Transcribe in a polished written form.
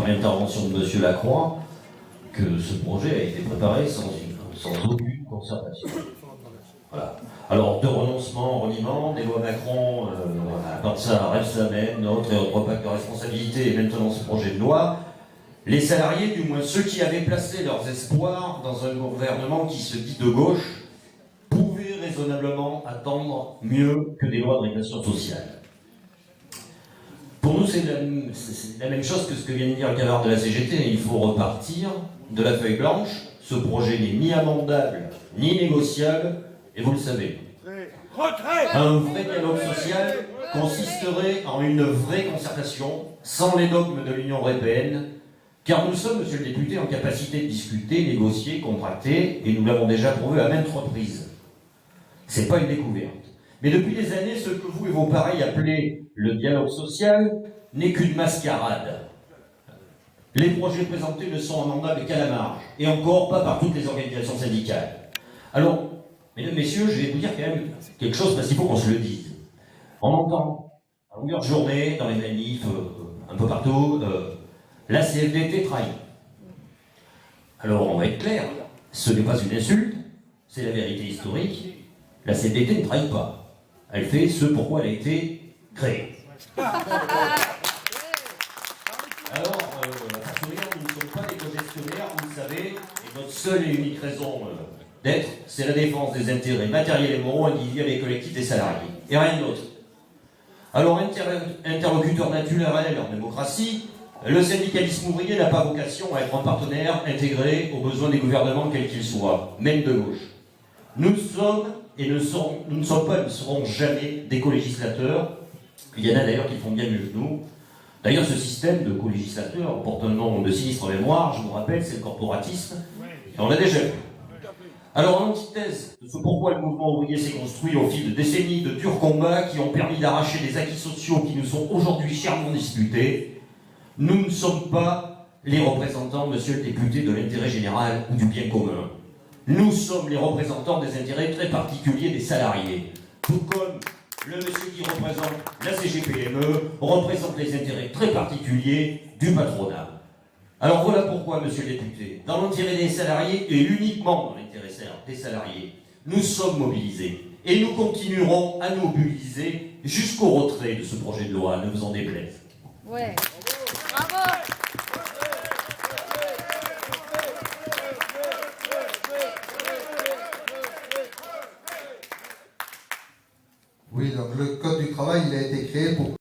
l'intervention de M. Lacroix que ce projet a été préparé sans aucune concertation. Voilà. Alors, de renoncement, reniement, des lois Macron, à part ça, reste la même, notre et autres pacte de responsabilité, et maintenant ce projet de loi, les salariés, du moins ceux qui avaient placé leurs espoirs dans un gouvernement qui se dit de gauche, pouvaient raisonnablement attendre mieux que des lois de régulation sociale. Pour nous, c'est la même chose que ce que vient de dire le cavard de la CGT. Il faut repartir de la feuille blanche. Ce projet n'est ni amendable, ni négociable, et vous le savez. Un vrai dialogue social consisterait en une vraie concertation, sans les dogmes de l'Union européenne, car nous sommes, monsieur le député, en capacité de discuter, négocier, contracter, et nous l'avons déjà prouvé à maintes reprises. C'est pas une découverte. Mais depuis des années, ce que vous et vos pareils appelez le dialogue social n'est qu'une mascarade. Les projets présentés ne sont amendables qu'à la marge, et encore pas par toutes les organisations syndicales. Alors, mesdames, messieurs, je vais vous dire quand même quelque chose, parce qu'il faut qu'on se le dise. On entend, à longueur de journée, dans les manifs, un peu partout, la CFDT trahit. Alors, on va être clair, ce n'est pas une insulte, c'est la vérité historique. La CFDT ne trahit pas. Elle fait ce pourquoi elle a été créée. Alors, nous ne sommes pas des co-gestionnaires, vous le savez, et notre seule et unique raison d'être, c'est la défense des intérêts matériels et moraux individuels et collectifs des salariés. Et rien d'autre. Alors, interlocuteur naturel en démocratie, le syndicalisme ouvrier n'a pas vocation à être un partenaire intégré aux besoins des gouvernements quels qu'ils soient, même de gauche. Nous sommes, et nous ne sommes pas, nous ne serons jamais des co-législateurs. Il y en a d'ailleurs qui font bien mieux que nous. D'ailleurs, ce système de co-législateur porte un nom de sinistre mémoire, je vous rappelle, c'est le corporatisme, et on l'a déjà vu. Alors, en antithèse de ce pourquoi le mouvement ouvrier s'est construit au fil de décennies de durs combats qui ont permis d'arracher des acquis sociaux qui nous sont aujourd'hui chèrement disputés, nous ne sommes pas les représentants, monsieur le député, de l'intérêt général ou du bien commun. Nous sommes les représentants des intérêts très particuliers des salariés. Tout comme le monsieur qui représente la CGPME représente les intérêts très particuliers du patronat. Alors voilà pourquoi, monsieur le député, dans l'intérêt des salariés et uniquement dans l'intérêt des salariés, nous sommes mobilisés. Et nous continuerons à nous mobiliser jusqu'au retrait de ce projet de loi, ne vous en déplaise. Ouais. Bravo.